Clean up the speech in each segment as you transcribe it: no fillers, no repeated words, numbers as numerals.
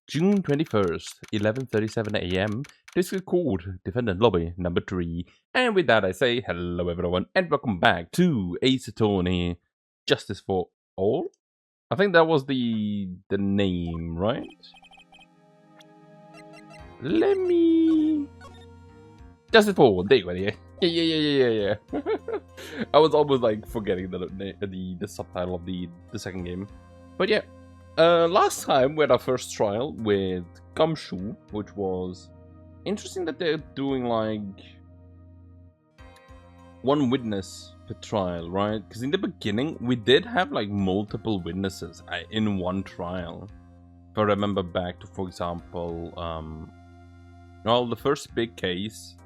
June 21st, 11:37 a.m. District Court, Defendant Lobby number 3. And with that I say hello everyone and welcome back to Ace Attorney Justice for All? I think that was the name, right? Let me... Justice for All, there you go, yeah. I was almost like forgetting the subtitle of the second game. But yeah. Last time we had our first trial with Gumshoe, which was interesting that they're doing like one witness per trial, right? Because in the beginning we did have like multiple witnesses in one trial. If I remember back to, for example, well, the first big case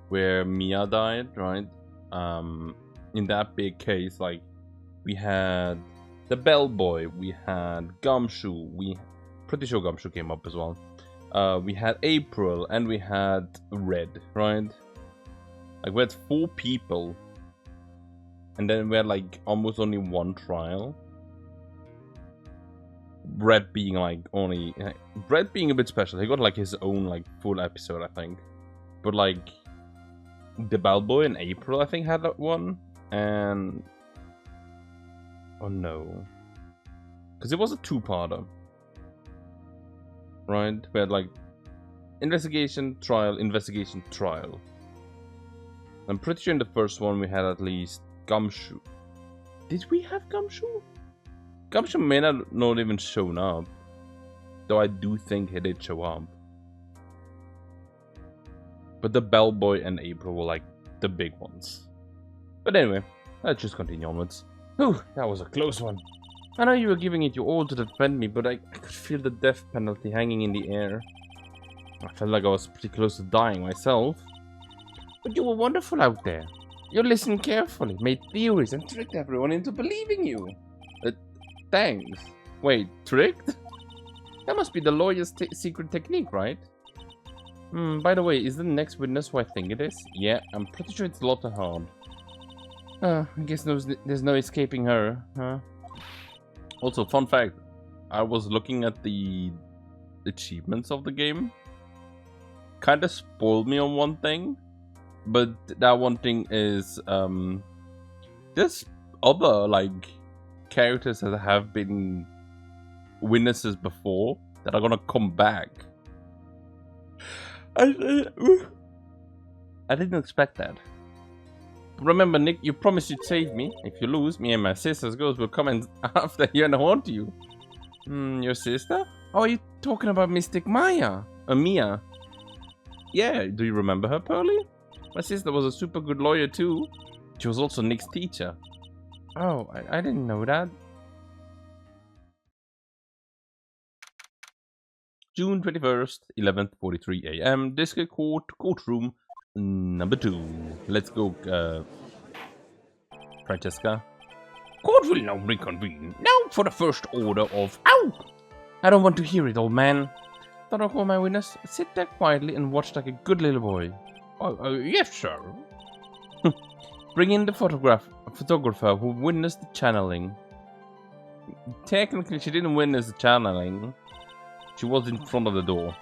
where Mia died, right? In that big case, like we had the bellboy, we had Gumshoe, pretty sure Gumshoe came up as well. We had April, and we had Red, right? Like we had 4 people. And then we had like almost only one trial. Red being like Red being a bit special. He got like his own like full episode, I think. But like the bellboy and April, I think, had that one. And oh no. Because it was a 2-parter. Right? We had like investigation, trial, investigation, trial. I'm pretty sure in the first one we had at least Gumshoe. Did we have Gumshoe? Gumshoe may not even shown up. Though I do think he did show up. But the bellboy and April were like the big ones. But anyway, let's just continue onwards. Whew, that was a close one. I know you were giving it your all to defend me, but I could feel the death penalty hanging in the air. I felt like I was pretty close to dying myself. But you were wonderful out there. You listened carefully, made theories, and tricked everyone into believing you. Thanks. Wait, tricked? That must be the lawyer's secret technique, right? By the way, is the next witness who I think it is? Yeah, I'm pretty sure it's Lotta hard. I guess there's no escaping her, huh? Also, fun fact, I was looking at the achievements of the game. Kinda spoiled me on one thing. But that one thing is, there's other, like, characters that have been witnesses before that are gonna come back. I didn't expect that. Remember, Nick, you promised you'd save me. If you lose, me and my sister's ghost will come in after you and haunt you. Your sister? Oh, are you talking about Mystic Maya? Mia? Yeah, do you remember her, Pearly? My sister was a super good lawyer too. She was also Nick's teacher. Oh, I didn't know that. June 21st, 11:43 a.m. District Court, courtroom number 2. Let's go, Francesca. Court will now reconvene. Now for the first order of... Ow! I don't want to hear it, old man. Thought I'll call my witness. Sit there quietly and watch like a good little boy. Oh, yes, sir. Bring in the photographer who witnessed the channeling. Technically, she didn't witness the channeling. She was in front of the door.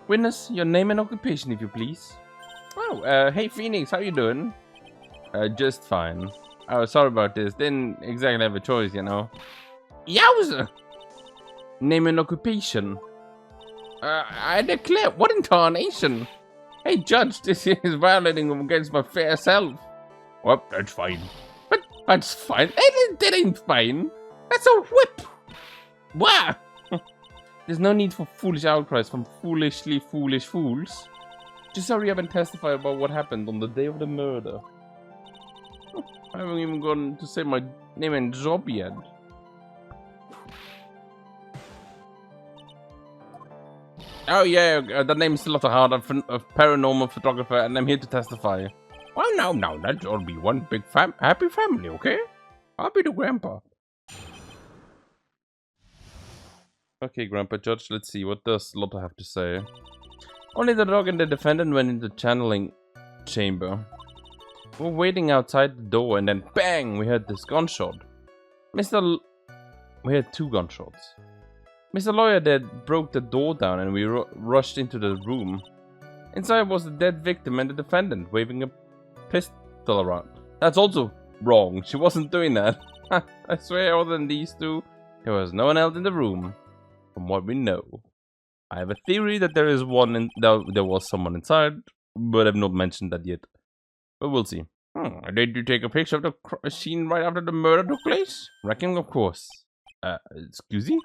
Witness, your name and occupation, if you please. Oh, hey Phoenix, how you doing? Just fine. Oh, sorry about this. Didn't exactly have a choice, you know. Yowza! Name and occupation. I declare, what in tarnation? Hey, Judge, this is violating against my fair self. Well, that's fine. But that's fine. That ain't fine. That's a whip. Wow. There's no need for foolish outcries from foolishly foolish fools. Just hurry up and testify about what happened on the day of the murder. I haven't even gone to say my name and job yet. Oh yeah, the name's Lotta Hard, a paranormal photographer, and I'm here to testify. Well, no, let's all be one big happy family, okay? I'll be the grandpa. Okay, Grandpa Judge, let's see, what does Lotta have to say? Only the dog and the defendant went into the channeling chamber. We were waiting outside the door, and then bang, we heard this gunshot. We had 2 gunshots. Mr. Lawyer Dead broke the door down and we rushed into the room. Inside was the dead victim and the defendant waving a pistol around. That's also wrong. She wasn't doing that. I swear other than these two, there was no one else in the room. From what we know. I have a theory that there was someone inside, but I've not mentioned that yet. But we'll see. Did you take a picture of the scene right after the murder took place? Reckon, of course. Excuse me?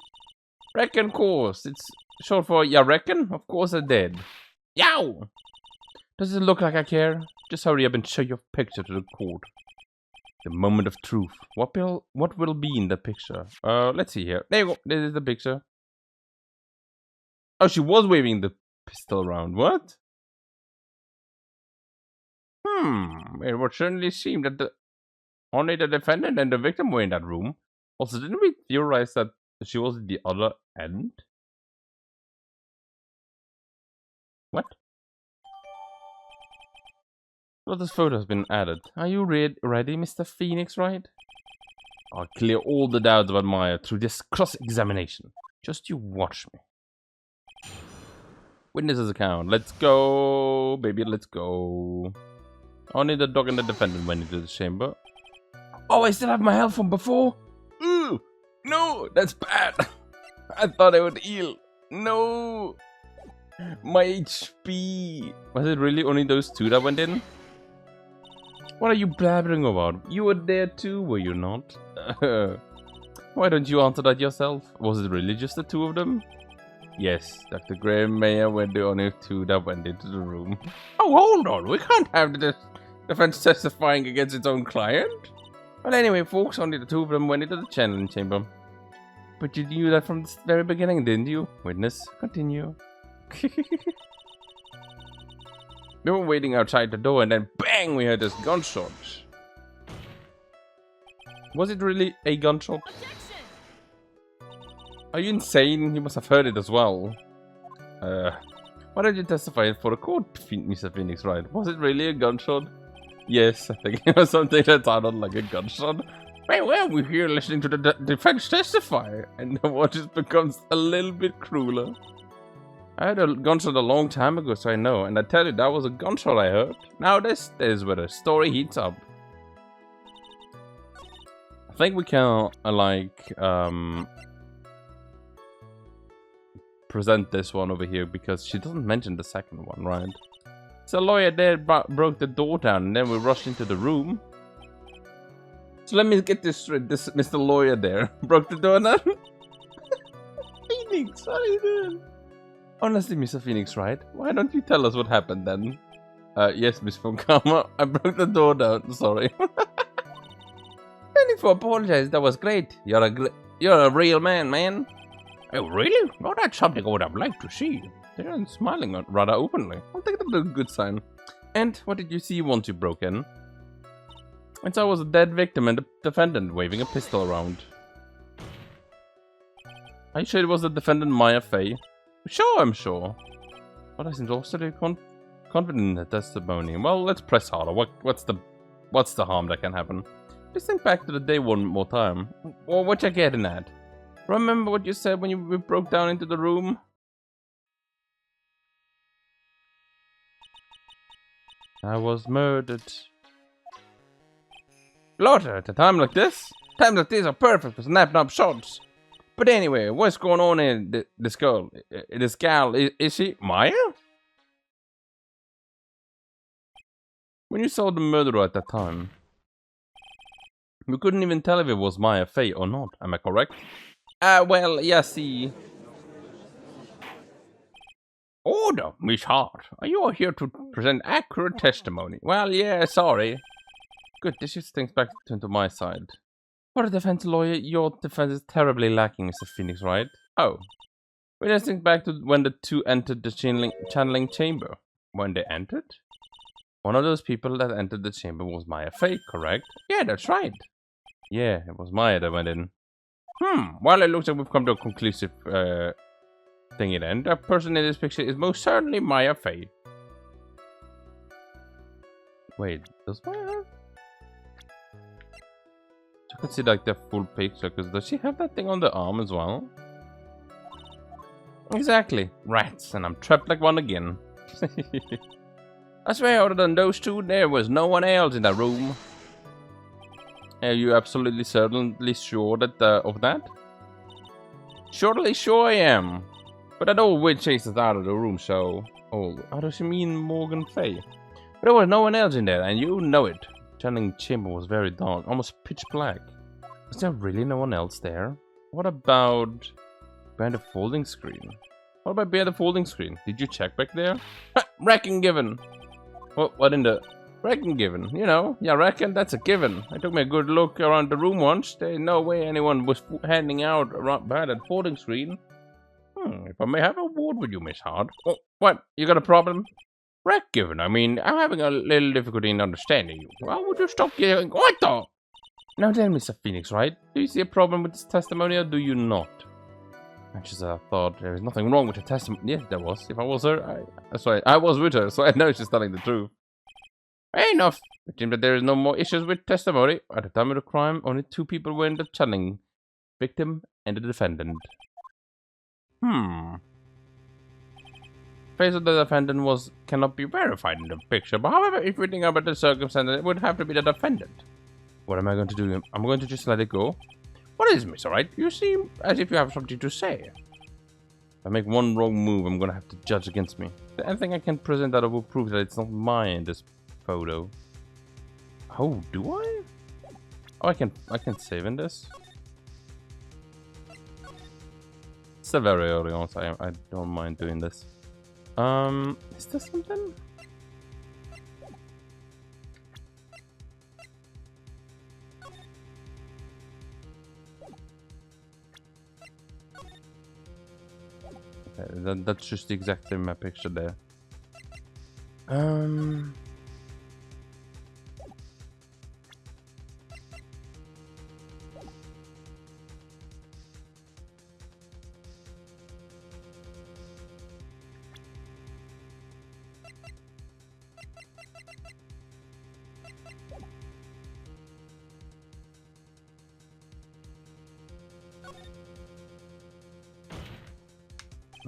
Reckon, of course. It's short for yeah, reckon? Of course I did. Yow! Does it look like I care? Just hurry up and show your picture to the court. The moment of truth. What will be in the picture? Let's see here. There you go. This is the picture. Oh, she was waving the pistol around. What? It would certainly seem that only the defendant and the victim were in that room. Also, didn't we theorize that she was at the other end? What? Lotta's photo has been added. Are you ready, Mr. Pheonix Wright? I'll clear all the doubts about Maya through this cross-examination. Just you watch me. Witnesses account. Let's go, baby, let's go. Only the dog and the defendant went into the chamber. Oh, I still have my health from before? Ooh, no, that's bad. I thought I would heal. No. My HP. Was it really only those two that went in? What are you blabbering about? You were there too, were you not? Why don't you answer that yourself? Was it really just the two of them? Yes, Dr. Graham Mayer were the only two that went into the room. Oh, hold on. We can't have the defense testifying against its own client. Well, anyway, folks, only the two of them went into the channeling chamber. But you knew that from the very beginning, didn't you? Witness, continue. We were waiting outside the door and then bang, we heard this gunshot. Was it really a gunshot? Are you insane? You must have heard it as well. Why don't you testify for the court, Mr. Pheonix Wright? Was it really a gunshot? Yes, I think it was something that sounded like a gunshot. Well, we're here listening to the defense testify, and the watch just becomes a little bit crueler. I heard a gunshot a long time ago, so I know, and I tell you, that was a gunshot I heard. Now this is where the story heats up. I think we can, present this one over here, because she doesn't mention the second one, right? So lawyer there broke the door down, and then we rushed into the room. So let me get this straight. This Mr. Lawyer there broke the door down. Pheonix, what are you doing? Honestly, Mr. Pheonix Wright, why don't you tell us what happened then? Yes, Miss Funkama, I broke the door down. Sorry. Thank you for apologizing. That was great. You're a real man. Oh, really? Oh, that's something I would have liked to see. They're smiling rather openly. I'll take that as a good sign. And what did you see once you broke in? Inside was a dead victim and the defendant waving a pistol around. Are you sure it was the defendant Maya Fey? Sure, I'm sure. But I seem also confident in the testimony. Well, let's press harder. What's the harm that can happen? Just think back to the day one more time. Or what you getting at? Remember what you said when we broke down into the room? I was murdered. Lotta, at a time like this? Times like this are perfect for snapping up shots. But anyway, what's going on in this girl? This gal, is she Maya? When you saw the murderer at that time, you couldn't even tell if it was Maya Fey or not, am I correct? Well, yeah, see. Order, Miss Hart. Are you all here to present accurate testimony? Well, yeah, sorry. Good, this shifts things back to my side. For a defense lawyer, your defense is terribly lacking, Mr. Pheonix Wright. Oh. We just think back to when the two entered the channeling chamber. When they entered? One of those people that entered the chamber was Maya Fey, correct? Yeah, that's right. Yeah, it was Maya that went in. Well, it looks like we've come to a conclusive thingy then. The person in this picture is most certainly Maya Fey. Wait, does Maya have? I could see like the full picture, because does she have that thing on the arm as well? Exactly. Rats, and I'm trapped like one again. I swear, other than those two, there was no one else in that room. Are you absolutely certainly sure that of that? Surely sure I am. But that old witch chased us out of the room, so... Oh, how does she mean Morgan Fay? But there was no one else in there, and you know it. The channeling chamber was very dark, almost pitch black. Was there really no one else there? What about... behind the folding screen? What about behind the folding screen? Did you check back there? Ha! Reckon given! What in the... Reckon given? You know, yeah, reckon that's a given. I took me a good look around the room once. There's no way anyone was handing out around behind that folding screen. If I may have a word with you, Miss Hart. Oh, what? You got a problem? Reck given. I mean, I'm having a little difficulty in understanding you. Well, would you stop yelling? What the? Now then, Mr. Pheonix Wright, do you see a problem with this testimony or do you not? I just thought there is nothing wrong with the testimony. Yes, there was. If I was her, I was with her, so I know she's telling the truth. Fair enough. It seems that there is no more issues with testimony. At the time of the crime, only 2 people were in the channeling. Victim and the defendant. Face of the defendant cannot be verified in the picture, but however, if we think about the circumstances, it would have to be the defendant. What am I going to do? I'm going to just let it go. What is, Mr. Wright? You seem as if you have something to say. If I make one wrong move, I'm going to have to judge against me. Is there anything I can present that will prove that it's not mine, this photo? Oh, do I? Oh, I can save in this. Still very early on, so I don't mind doing this. Is there something? Okay, that's just exactly my picture there.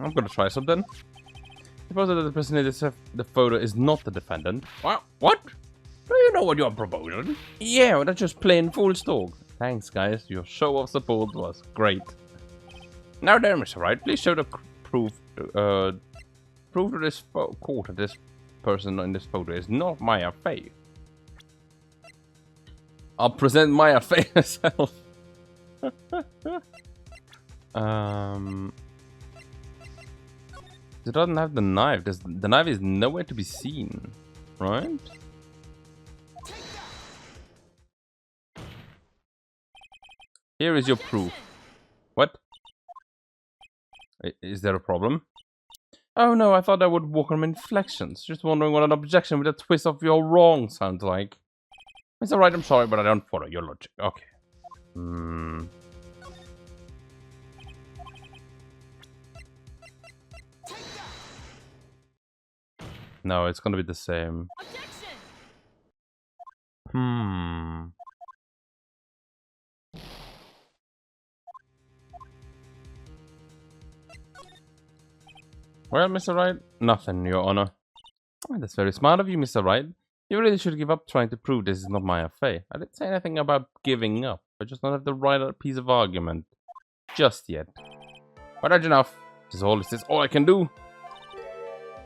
I'm gonna try something. Suppose that the person in the photo is not the defendant. What? Do you know what you're proposing? Yeah, well, that's just plain fool's talk. Thanks, guys. Your show of support was great. Now then, Mr. Wright, please show the proof to this court that this person in this photo is not Maya Fey. I'll present Maya Fey herself. It doesn't have the knife. The knife is nowhere to be seen, right? Here is your proof. What? Is there a problem? Oh no, I thought I would walk on inflections. Just wondering what an objection with a twist of your wrong sounds like. It's alright, I'm sorry, but I don't follow your logic. Okay. No, it's gonna be the same. Well, Mr. Wright, nothing, Your Honor. Oh, that's very smart of you, Mr. Wright. You really should give up trying to prove this is not my affair. I didn't say anything about giving up. I just don't have the right piece of argument. Just yet. But that's enough. This is all I can do.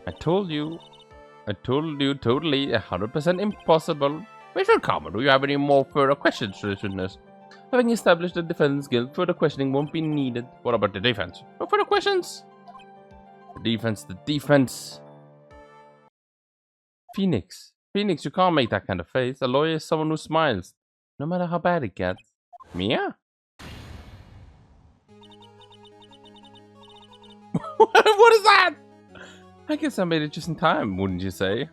I told you totally 100% impossible. Mr. Carver, do you have any more further questions to this witness? Having established the defendant's guilt, further questioning won't be needed. What about the defense? No further questions? The defense. Pheonix, you can't make that kind of face. A lawyer is someone who smiles, no matter how bad it gets. Mia? What is that? I guess I made it just in time, wouldn't you say?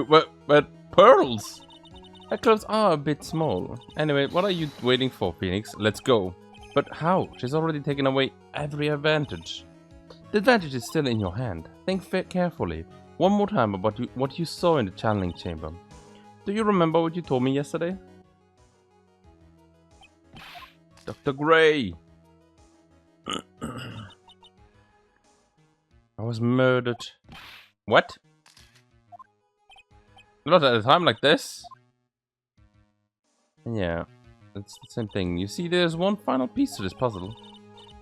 But pearls! Her clothes are a bit small. Anyway, what are you waiting for, Pheonix? Let's go. But how? She's already taken away every advantage. The advantage is still in your hand. Think carefully. One more time about what you saw in the channeling chamber. Do you remember what you told me yesterday? Dr. Gray! was murdered. What? Not at a time like this. Yeah, it's the same thing. You see, there's one final piece to this puzzle.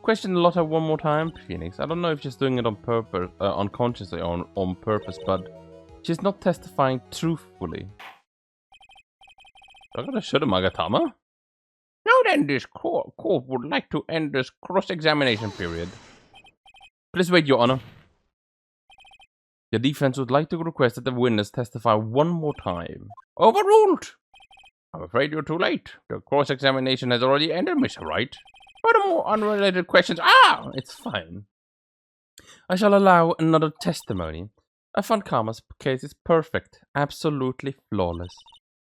Question Lotta one more time, Pheonix. I don't know if she's doing it on purpose, unconsciously or on purpose, but she's not testifying truthfully. I gotta shoot a Magatama? Now then, this court would like to end this cross-examination period. Please wait, Your Honor. The defense would like to request that the witness testify one more time. Overruled! I'm afraid you're too late. The cross-examination has already ended, Mr. Wright. Furthermore, unrelated questions. Ah! It's fine. I shall allow another testimony. Karma's case is perfect. Absolutely flawless.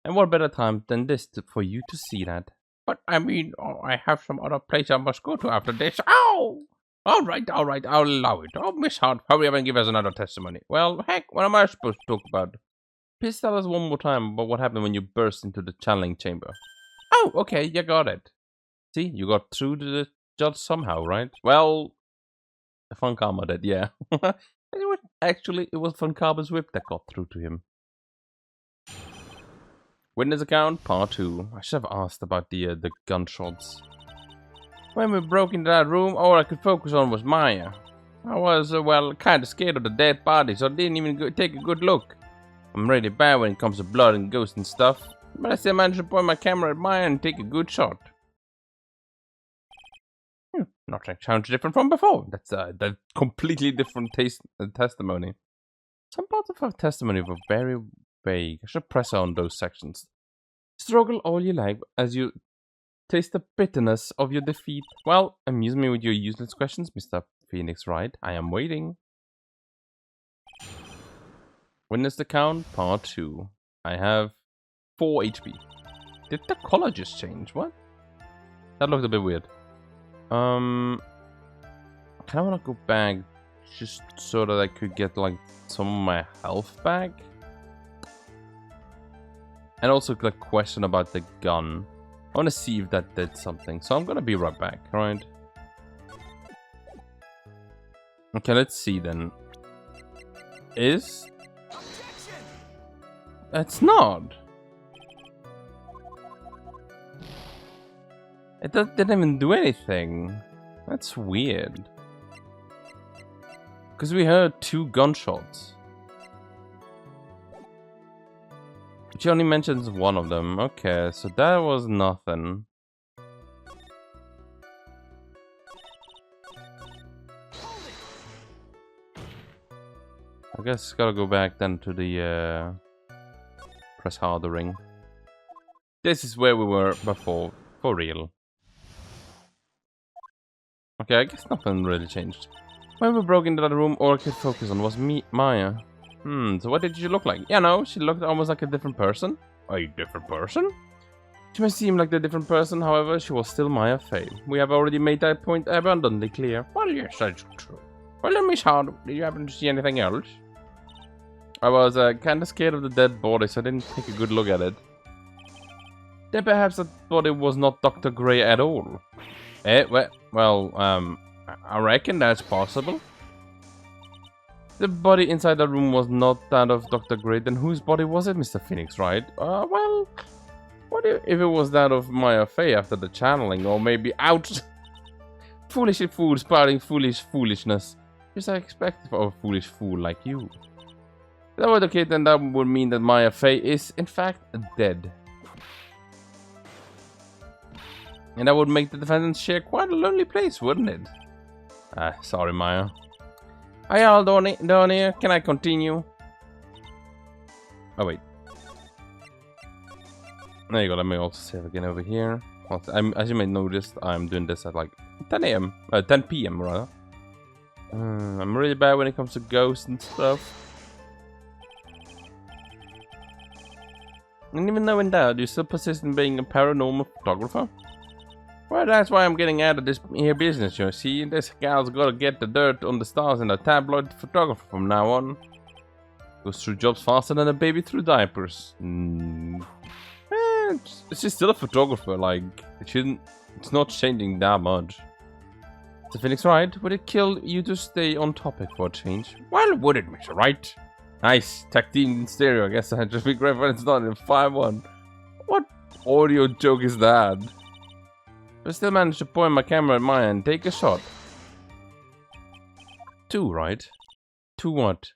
And what better time than this for you to see that? But I mean, I have some other place I must go to after this. Ow! Alright, I'll allow it. Oh, Miss Hart, hurry up and give us another testimony. Well, heck, what am I supposed to talk about? Please tell us one more time about what happened when you burst into the channeling chamber. Oh, okay, you got it. See, you got through to the judge somehow, right? Well, Karma did, yeah. It was Karma's whip that got through to him. Witness account, part 2. I should have asked about the gunshots. When we broke into that room, all I could focus on was Maya. I was, well, kind of scared of the dead body, so I didn't even take a good look. I'm really bad when it comes to blood and ghosts and stuff, but I still managed to point my camera at Maya and take a good shot. Nothing sounds different from before. That's a completely different testimony. Some parts of her testimony were very vague. I should press on those sections. Struggle all you like as you taste the bitterness of your defeat. Well, amuse me with your useless questions, Mr. Pheonix Wright. I am waiting. Witness account, part 2. I have 4 HP. Did the color just change? What? That looked a bit weird. I kind of want to go back just so that I could get like some of my health back. And also the question about the gun. I want to see if that did something. So I'm going to be right back, right? Okay, let's see then. It's not. It didn't even do anything. That's weird. Because we heard 2 gunshots. But she only mentions one of them. Okay, so that was nothing. I guess gotta go back then to the press harder ring. This is where we were before, for real. Okay, I guess nothing really changed. When we broke into that room, all I could focus on was Maya. So what did she look like? Yeah, no, she looked almost like a different person. A different person? She may seem like a different person, however, she was still Maya Fey. We have already made that point abundantly clear. Well, yes, that's true. Well, then, Miss Hard, did you happen to see anything else? I was kind of scared of the dead body, so I didn't take a good look at it. Then perhaps that body was not Dr. Gray at all. Well, I reckon that's possible. The body inside the room was not that of Dr. Gray, then whose body was it, Mr. Pheonix Wright? Well, what if it was that of Maya Fey after the channeling, or maybe out? Foolish fool spouting foolishness. Just I expected for a foolish fool like you. If that were the case, then that would mean that Maya Fey is, in fact, dead. And that would make the defendants share quite a lonely place, wouldn't it? Sorry, Maya. Hi, all down here. Can I continue? Oh, wait. There you go. Let me also save again over here. As you may notice, I'm doing this at like 10 a.m. 10 p.m. rather. I'm really bad when it comes to ghosts and stuff. And even though in doubt, you still persist in being a paranormal photographer? Well, that's why I'm getting out of this here business, you see. This gal's gotta get the dirt on the stars and a tabloid photographer from now on. Goes through jobs faster than a baby through diapers. It's just still a photographer, like, it's not changing that much. The Pheonix Wright, would it kill you to stay on topic for a change? Well, would it, Mr. Wright? Nice. Tech team in stereo. I guess scientific reference not in 5-1. What audio joke is that? I still managed to point my camera at mine and take a shot. 2, right? 2 what?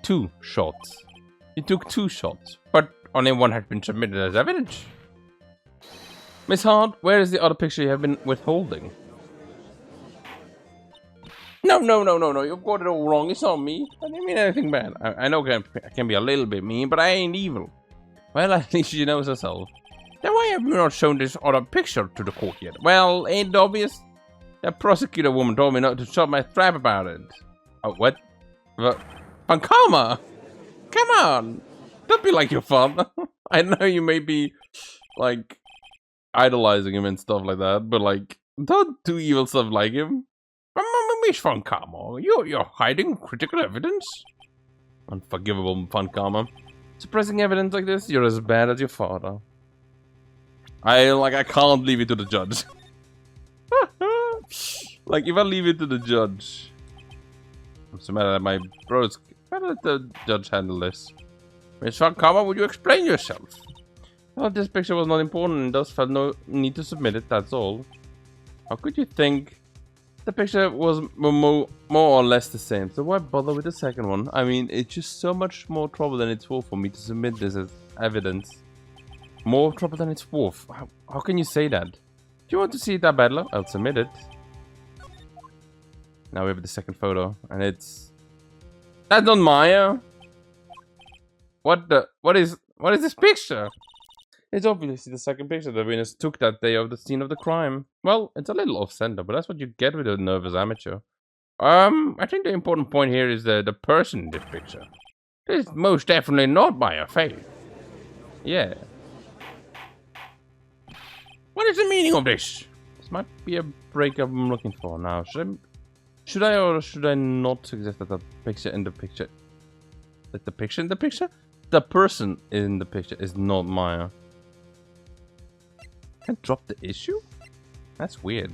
2 shots. You took 2 shots, but only one had been submitted as evidence. Miss Hart, where is the other picture you have been withholding? No, you've got it all wrong. It's not me. I didn't mean anything bad. I know I can be a little bit mean, but I ain't evil. Well, at least she knows herself. Then why have you not shown this other picture to the court yet? Well, ain't it obvious? The prosecutor woman told me not to shut my trap about it. Oh, what? Pankama! Come on! Don't be like your father. I know you may be, like, idolizing him and stuff like that, but, like, don't do evil stuff like him. Miss Pankama, you're hiding critical evidence? Unforgivable, Pankama. Suppressing evidence like this, you're as bad as your father. I can't leave it to the judge. Like, if I leave it to the judge... What's the matter that my bros... Better let the judge handle this. Miss Pankama, would you explain yourself? Well, this picture was not important and thus felt no need to submit it, that's all. How could you think... The picture was more or less the same, so why bother with the second one? I mean, it's just so much more trouble than it's worth for me to submit this as evidence. More trouble than it's worth? How can you say that? Do you want to see that badly? I'll submit it. Now we have the second photo, and it's... That's not Maya! What is this picture? It's obviously the second picture the witness took that day of the scene of the crime. Well, it's a little off-center, but that's what you get with a nervous amateur. I think the important point here is the person in this picture. This is most definitely not Maya Fey. Yeah. What is the meaning of this? This might be a breakup I'm looking for now. Should I or should I not suggest that the picture in the picture... That the picture in the picture? The person in the picture is not Maya. Can I drop the issue? That's weird.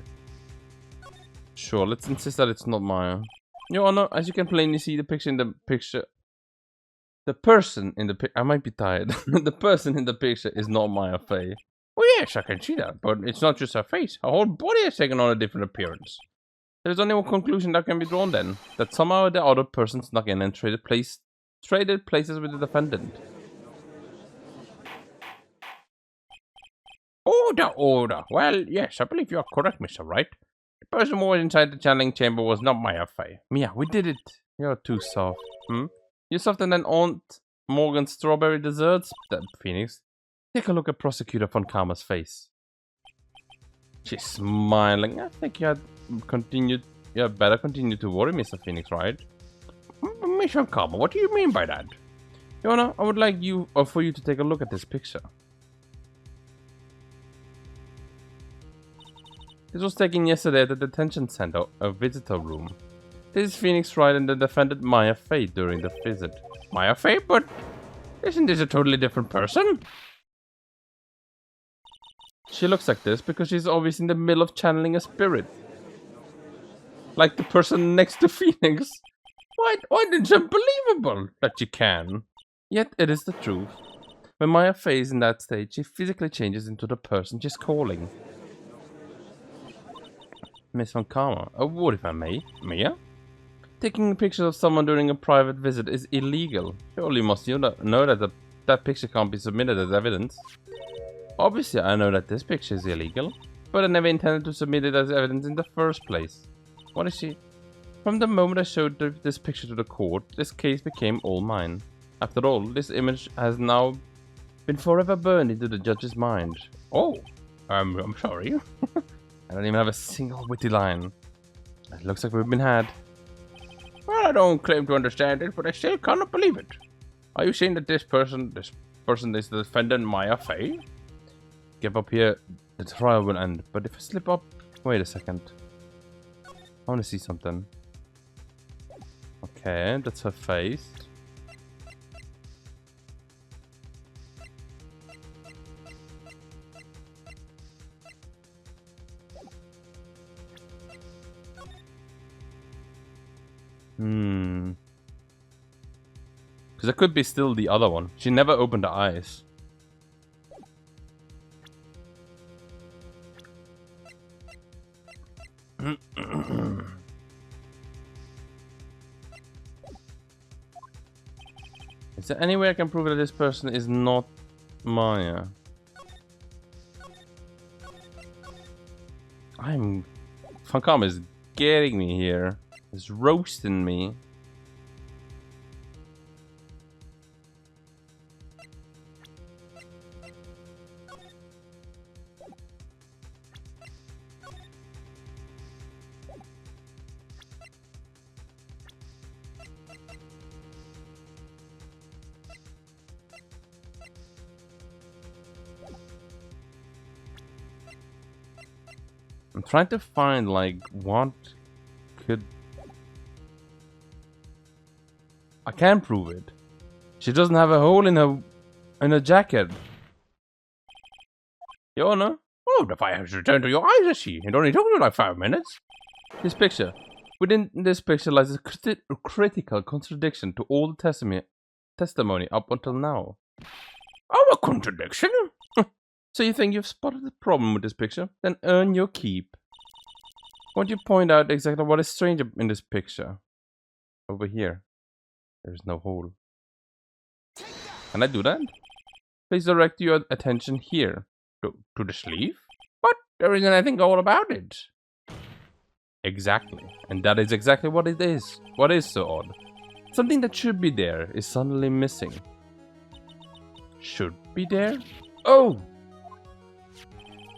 Sure, let's insist that it's not Maya. Your Honor, as you can plainly see, the picture in the picture... The person in the picture... I might be tired. The person in the picture is not Maya Fey. Well, yes, I can see that, but it's not just her face. Her whole body has taken on a different appearance. There's only one conclusion that can be drawn then. That somehow the other person snuck in and traded places with the defendant. Order. Well, yes, I believe you are correct, Mr. Wright. The person who was inside the channeling chamber was not Maya Fey. Mia, we did it. You're too soft. You're softer than Aunt Morgan's strawberry desserts, Pheonix. Take a look at Prosecutor Pankama's face. She's smiling. I think you had better continue to worry, Mr. Pheonix Wright. Miss Pankama, what do you mean by that? Your Honor, I would like for you to take a look at this picture. This was taken yesterday at the detention center, a visitor room. This is Pheonix Wright and the defendant Maya Fey during the visit. Maya Fey? But isn't this a totally different person? She looks like this because she's always in the middle of channeling a spirit. Like the person next to Pheonix. Why it's unbelievable that you can. Yet it is the truth. When Maya Fey is in that state, she physically changes into the person she's calling. Miss Pankama, a word if I may. Mia? Taking pictures of someone during a private visit is illegal. Surely must you know that that picture can't be submitted as evidence. Obviously I know that this picture is illegal, but I never intended to submit it as evidence in the first place. What is she? From the moment I showed this picture to the court, this case became all mine. After all, this image has now been forever burned into the judge's mind. Oh, I'm sorry. I don't even have a single witty line. It looks like we've been had. Well, I don't claim to understand it, but I still cannot believe it. Are you saying that this person is the defendant Maya Fey? Give up here, the trial will end. But if I slip up... Wait a second. I want to see something. Okay, that's her face. Because it could be still the other one. She never opened her eyes. Is there any way I can prove that this person is not Maya? Funcom is getting me here. It's roasting me. I'm trying to find, like, what could... I can't prove it. She doesn't have a hole in her jacket. Your Honor? Oh, the fire has returned to your eyes, I see. It only took you like 5 minutes. This picture. Within this picture lies a critical contradiction to all the testimony up until now. Oh, a contradiction? So you think you've spotted the problem with this picture? Then earn your keep. Won't you point out exactly what is strange in this picture? Over here. There's no hole. Can I do that? Please direct your attention here. To the sleeve? But there isn't anything all about it. Exactly. And that is exactly what it is. What is so odd? Something that should be there is suddenly missing. Should be there? Oh!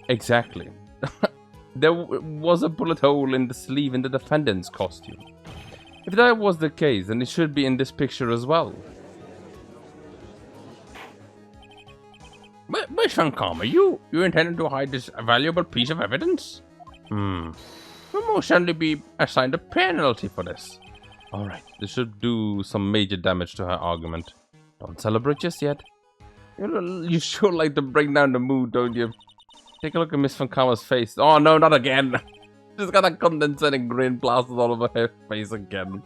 Exactly. There was a bullet hole in the sleeve in the defendant's costume. If that was the case, then it should be in this picture as well. Miss Funcom, you intended to hide this valuable piece of evidence? You'll most certainly be assigned a penalty for this. Alright, this should do some major damage to her argument. Don't celebrate just yet. You sure like to bring down the mood, don't you? Take a look at Miss Funcoma's face. Oh no, not again! She's got a condescending grin blasted all over her face again.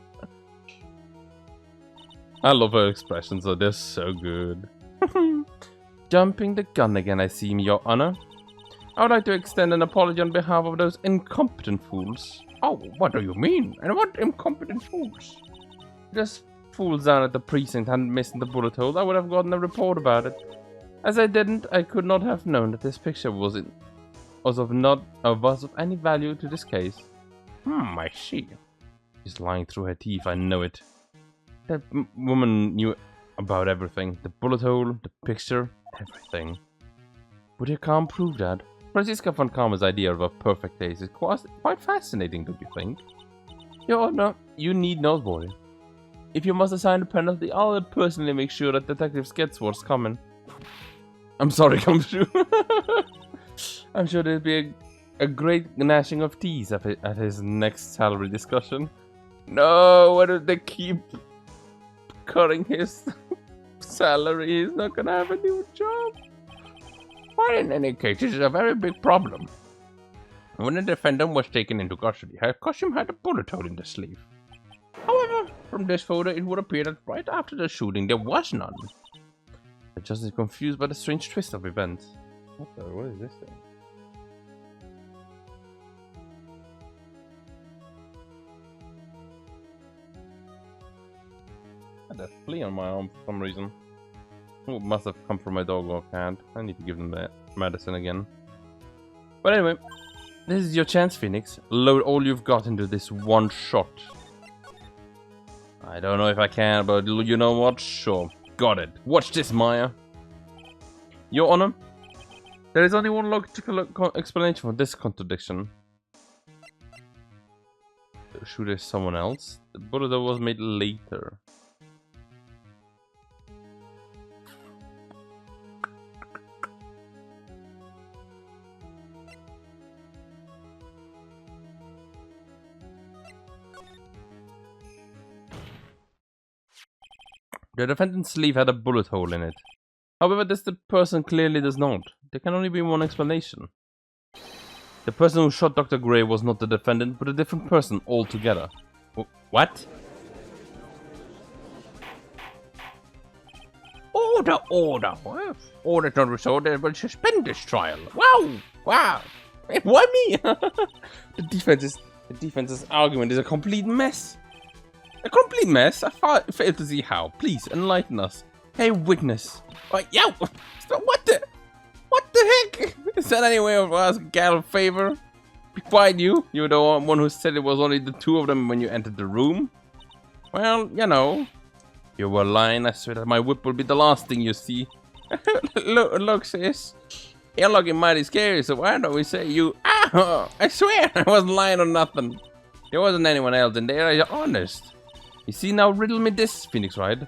I love her expressions, though. They're so good. Jumping the gun again, I see, Your Honor. I would like to extend an apology on behalf of those incompetent fools. Oh, what do you mean? And what incompetent fools? Just fools down at the precinct hadn't missed the bullet hole. I would have gotten a report about it. As I didn't, I could not have known that this picture was of any value to this case. I see. She's lying through her teeth, I know it. That woman knew about everything. The bullet hole, the picture, everything. But you can't prove that. Franziska von Karma's idea of a perfect case is quite fascinating, don't you think? Your Honor, you need not worry. If you must assign a penalty, I'll personally make sure that detectives get what's coming. I'm sorry, come through. I'm sure there'll be a great gnashing of teeth at his next salary discussion. No, why do they keep cutting his salary? He's not gonna have a new job. But in any case, this is a very big problem. When the defendant was taken into custody, her costume had a bullet hole in the sleeve. However, from this photo, it would appear that right after the shooting, there was none. The judge is confused by the strange twist of events. What is this thing? I had a flea on my arm for some reason. Oh, it must have come from my dog or cat. I need to give them that medicine again. But anyway, this is your chance, Pheonix. Load all you've got into this one shot. I don't know if I can, but you know what? Sure. Got it. Watch this, Maya. Your Honor, there is only one logical explanation for this contradiction. The shooter is someone else. The bullet was made later. The defendant's sleeve had a bullet hole in it. However, this person clearly does not. There can only be one explanation. The person who shot Dr. Gray was not the defendant, but a different person altogether. What? Order, order. Order not resorted, but suspend this trial. Wow, wow. Hey, why me? The defense's argument is a complete mess. A complete mess? I fail to see how. Please enlighten us. Hey, witness. Yo, what the heck? Is that any way of asking Gal a favor? Be quiet, you. You're the one who said it was only the two of them when you entered the room. Well, you know. You were lying. I swear that my whip will be the last thing you see. Look, sis. You're looking mighty scary, so why don't we say you... Ah, I swear I wasn't lying or nothing. There wasn't anyone else in there, you're honest. You see, now riddle me this, Pheonix Wright.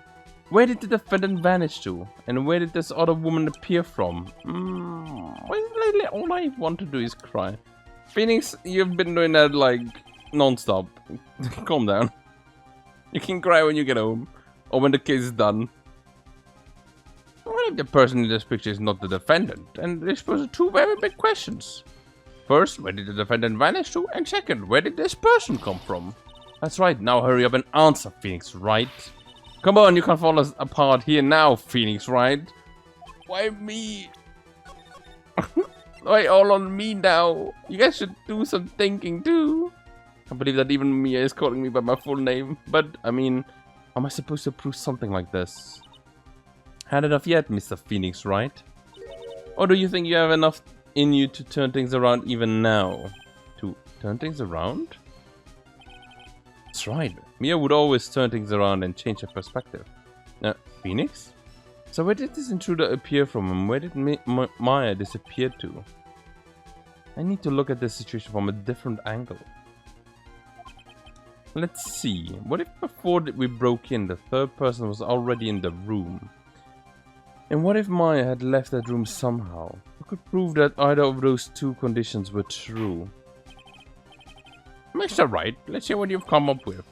Where did the defendant vanish to? And where did this other woman appear from? Lately all I want to do is cry. Pheonix, you've been doing that like non-stop. Calm down. You can cry when you get home. Or when the case is done. What if the person in this picture is not the defendant? And this poses two very big questions. First, where did the defendant vanish to? And second, where did this person come from? That's right, now hurry up and answer, Pheonix Wright. Come on, you can't fall us apart here now, Pheonix Wright. Why me? Why all on me now? You guys should do some thinking too. I can't believe that even Mia is calling me by my full name. But, I mean, how am I supposed to prove something like this? Had enough yet, Mr. Pheonix Wright? Or do you think you have enough in you to turn things around even now? To turn things around? That's right. Mia would always turn things around and change her perspective. Pheonix? So where did this intruder appear from and where did Maya disappear to? I need to look at this situation from a different angle. Let's see. What if before we broke in, the third person was already in the room? And what if Maya had left that room somehow? We could prove that either of those two conditions were true. Mr. Wright, let's hear what you've come up with.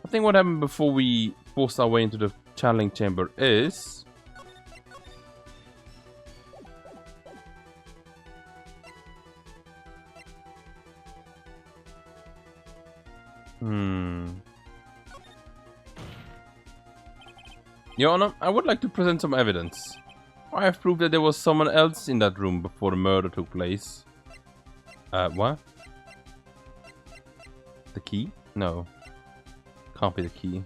I think what happened before we forced our way into the channeling chamber is... Your Honor, I would like to present some evidence. I have proved that there was someone else in that room before the murder took place. What? The key? No. Can't be the key.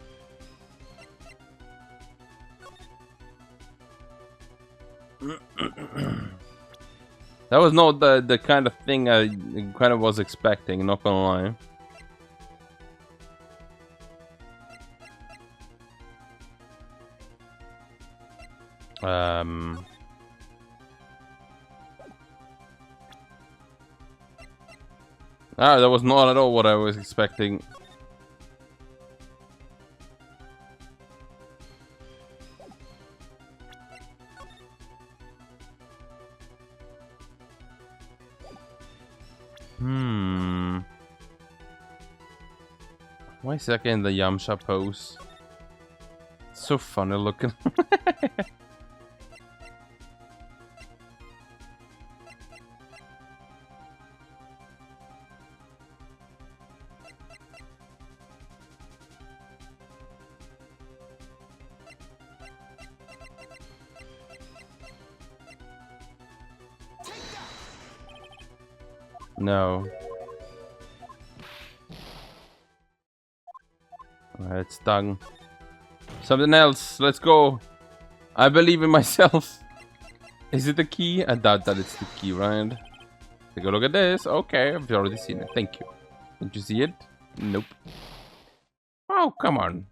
That was not the kind of thing I kind of was expecting, not gonna lie. That was not at all what I was expecting. Why is that in the Yamcha pose? So funny looking. No. It's done. Something else. Let's go. I believe in myself. Is it the key? I doubt that it's the key, right? Take a look at this. Okay, I've already seen it. Thank you. Did you see it? Nope. Oh, come on.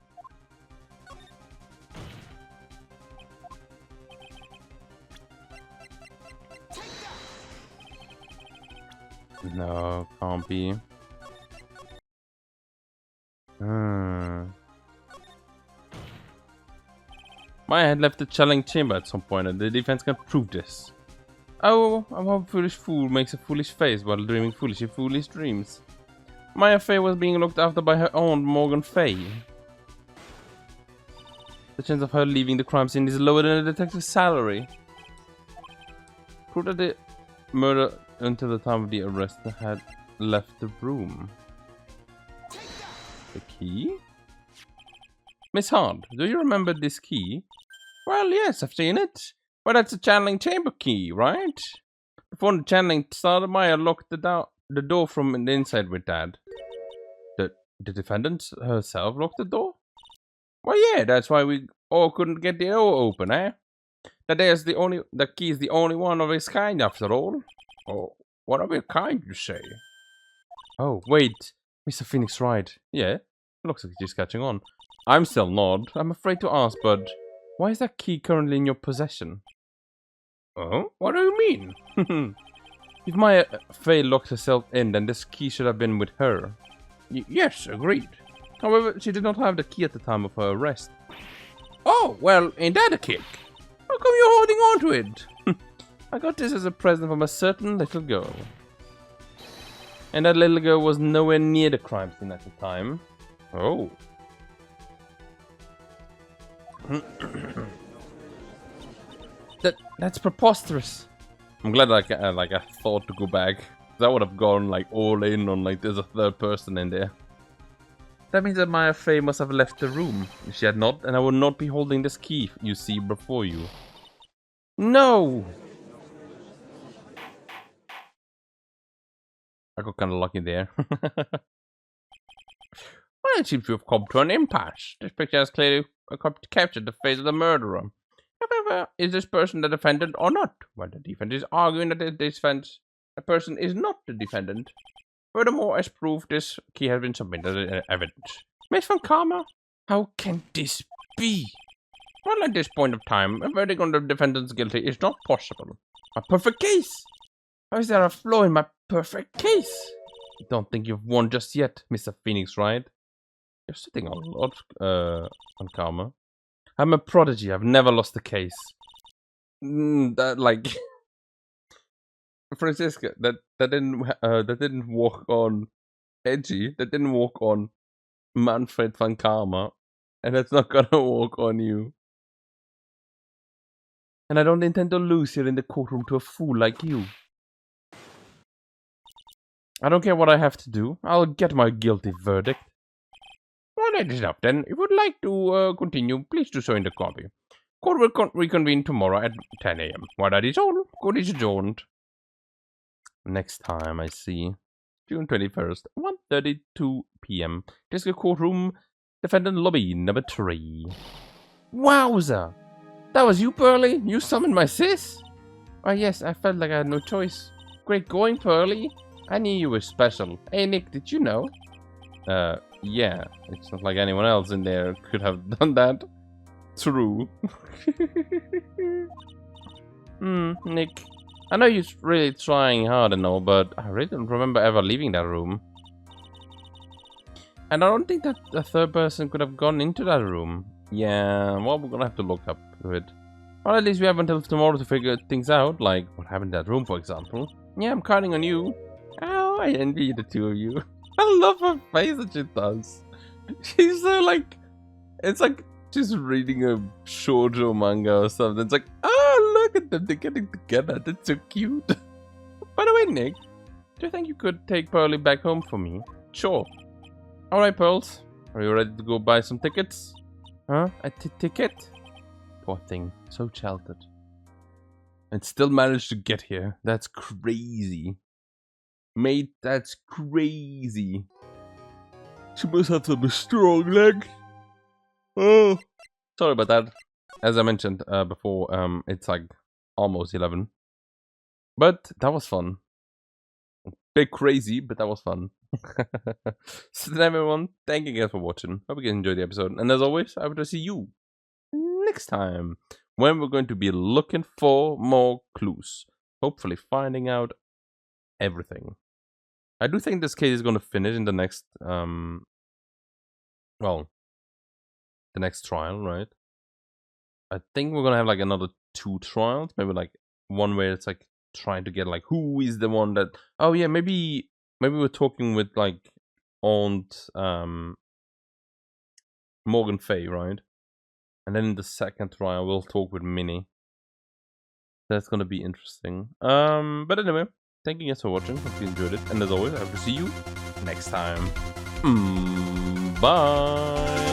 No, can't be. Maya had left the channeling chamber at some point, and the defense can prove this. Oh, a foolish fool makes a foolish face while dreaming foolish dreams. Maya Fey was being looked after by her own Morgan Fey. The chance of her leaving the crime scene is lower than a detective's salary. Prove that the murder until the time of the arrest had left the room. The key? Miss Hart, do you remember this key? Well, yes, I've seen it. But that's a channeling chamber key, right? Before the channeling started, Maya locked the door from the inside with Dad. The defendant herself locked the door? Well, yeah, that's why we all couldn't get the door open, eh? The key is the only one of its kind, after all. Oh, what of its kind, you say? Oh, wait, Mr. Pheonix Wright. Yeah, looks like she's catching on. I'm still not. I'm afraid to ask, but why is that key currently in your possession? Oh, what do you mean? If Maya Fey locked herself in, then this key should have been with her. Yes, agreed. However, she did not have the key at the time of her arrest. Oh, well, ain't that a kick? How come you're holding on to it? I got this as a present from a certain little girl. And that little girl was nowhere near the crime scene at the time. Oh. That's preposterous. I'm glad I thought to go back. That would have gone like all in on like there's a third person in there. That means that Maya Fey must have left the room. If she had not, then I would not be holding this key you see before you. No! I got kind of lucky there. Well, it seems to have come to an impasse. This picture has clearly captured the face of the murderer. However, is this person the defendant or not? Well, the defendant is arguing that the person is not the defendant. Furthermore, as proof, this key has been submitted as evidence. Miss Van Karma, how can this be? Well, at this point of time, a verdict on the defendant's guilty is not possible. A perfect case! How is there a flaw in my perfect case? I don't think you've won just yet, Mr. Pheonix Wright. You're sitting a lot, Van Karma. I'm a prodigy. I've never lost a case. Francisca, that didn't walk on Edgy. That didn't walk on Manfred Van Karma, and that's not gonna walk on you. And I don't intend to lose here in the courtroom to a fool like you. I don't care what I have to do. I'll get my guilty verdict. Well, that is enough then. If you would like to continue, please do so in the copy. Court will reconvene tomorrow at 10 AM. While that is all, court is adjourned. Next time, I see. June 21st, 1:32 PM. District Courtroom, Defendant Lobby, number 3. Wowza! That was you, Pearly? You summoned my sis? Oh yes, I felt like I had no choice. Great going, Pearly. I knew you were special. Hey Nick, did you know? Yeah. It's not like anyone else in there could have done that. True. Nick. I know you're really trying hard and all, but I really don't remember ever leaving that room. And I don't think that the third person could have gone into that room. Yeah, well, we're gonna have to look up to it. Well, at least we have until tomorrow to figure things out, like what happened in that room, for example. Yeah, I'm counting on you. Oh, I envy the two of you. I love her face that she does. She's so like, it's like just reading a shoujo manga or something. It's like, oh, look at them, they're getting together. That's so cute. By the way, Nick, do you think you could take Pearly back home for me? Sure. Alright, Pearls. Are you ready to go buy some tickets? Huh? A ticket? Poor thing. So sheltered. And still managed to get here. That's crazy. Mate, that's crazy. She must have some strong legs. Oh. Sorry about that. As I mentioned before, it's like almost 11. But that was fun. Bit crazy, but that was fun. So then everyone, thank you guys for watching. Hope you guys enjoyed the episode. And as always, I will see you next time, when we're going to be looking for more clues. Hopefully finding out everything. I do think this case is going to finish in the next, well, the next trial, right? I think we're going to have like another 2 trials. Maybe like one where it's like trying to get like who is the one that, oh yeah, maybe we're talking with like Aunt Morgan Fay, right? And then in the second trial we'll talk with Minnie. That's gonna be interesting. But anyway, thank you guys for watching. Hope you enjoyed it. And as always, I hope to see you next time. Bye.